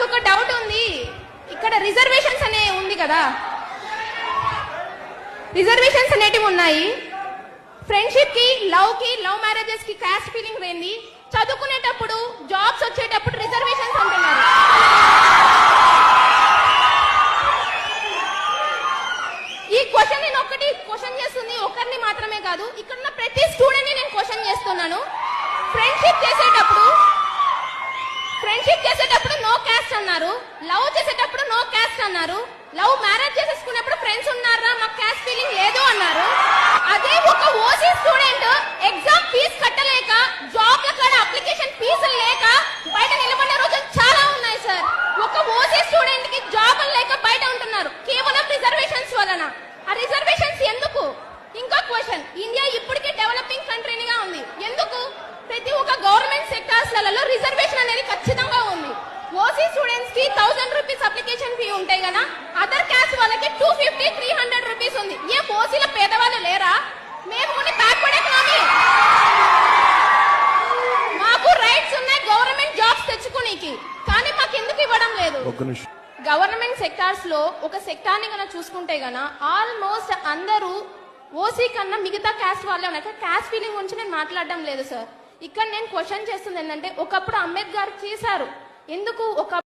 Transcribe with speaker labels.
Speaker 1: నాకు ఒక డౌట్ ఉంది. ఇక్కడ రిజర్వేషన్స్ అనే ఉంది కదా, రిజర్వేషన్స్ అనేటివి ఉన్నాయి. ఫ్రెండ్షిప్ కి, లవ్ మ్యారేజెస్ కి క్యాస్ట్ ఫీలింగ్ లేని, చదువుకునేటప్పుడు జాబ్స్ వచ్చేటప్పుడు రిజర్వేషన్స్ అంటున్నారు. ఈ క్వశ్చన్ నేను ఒక్కటి క్వశ్చన్ చేస్తుంది, ఒకరిని మాత్రమే కాదు, ఇక్కడ ఉన్న ప్రతి స్టూడెంట్ ని నేను క్వశ్చన్ చేస్తున్నాను. ఫ్రెండ్షిప్ చేసేటప్పుడు నో క్యాస్ట్ అన్నారు, లవ్ చేసేటప్పుడు నో క్యాస్ట్ అన్నారు, లవ్ మ్యారేజ్ చేసేసుకున్నప్పుడు ఫ్రెండ్స్ ఉన్నారా మాకు క్యాస్ట్ ఫీలింగ్ లేదు అన్నారు. అదే ఒక ఓసీ స్టూడెంట్ ఎగ్జామ్ ఫీజు కట్టలేక, జాబ్ ల కాడ అప్లికేషన్ ఫీజులు లేక బయట నిలబడిన రోజులు చాలా ఉన్నాయి సార్. ఒక ఓసీ స్టూడెంట్ కి జాబ్ లేక బయట ఉంటున్నారు కేవలం రిజర్వేషన్స్ వలన. ఆ రిజర్వేషన్స్ ఎందుకు? ఇంకో క్వశ్చన్, ఇండియా ఇప్పటికే డెవలపింగ్ కంట్రీగా ఉంది, ఎందుకు? ప్రతి ఒక్క గవర్నమెంట్ సెక్టార్స్ లలో రిజర్వేషన్ అనేది ఖచ్చితంగా ఉంది. ఓసీ స్టూడెంట్స్ కి 1000 రూపీస్ అప్లికేషన్ ఫీ ఉంటాయి కదా, అదర్ క్యాస్ట్ వాళ్ళకి 250-300 రూపీస్ ఉంది. ఏ ఓసీల పేదవాళ్ళు లేరా? మేము కొన్ని బ్యాక్వర్డ్ ఎకనామీ, మాకు రైట్స్ ఉన్నాయి గవర్నమెంట్ జాబ్స్ తెచ్చుకోనికి, కానీ మాకు ఎందుకు ఇవ్వడం లేదు? గవర్నమెంట్ సెక్టార్స్ లో ఒక సెక్టార్ ని గన చూసుకుంటే గన ఆల్మోస్ట్ అందరూ ఓసీ కన్నా మిగతా క్యాస్ట్ వాళ్ళే ఉన్నాయి. క్యాస్ట్ ఫీలింగ్ గురించి నేను మాట్లాడడం లేదు సార్. ఇక్కడ నేను క్వశ్చన్ చేస్తుంది ఏంటంటే, ఒకప్పుడు అంబేద్కర్ చేశారు, ఎందుకు ఒక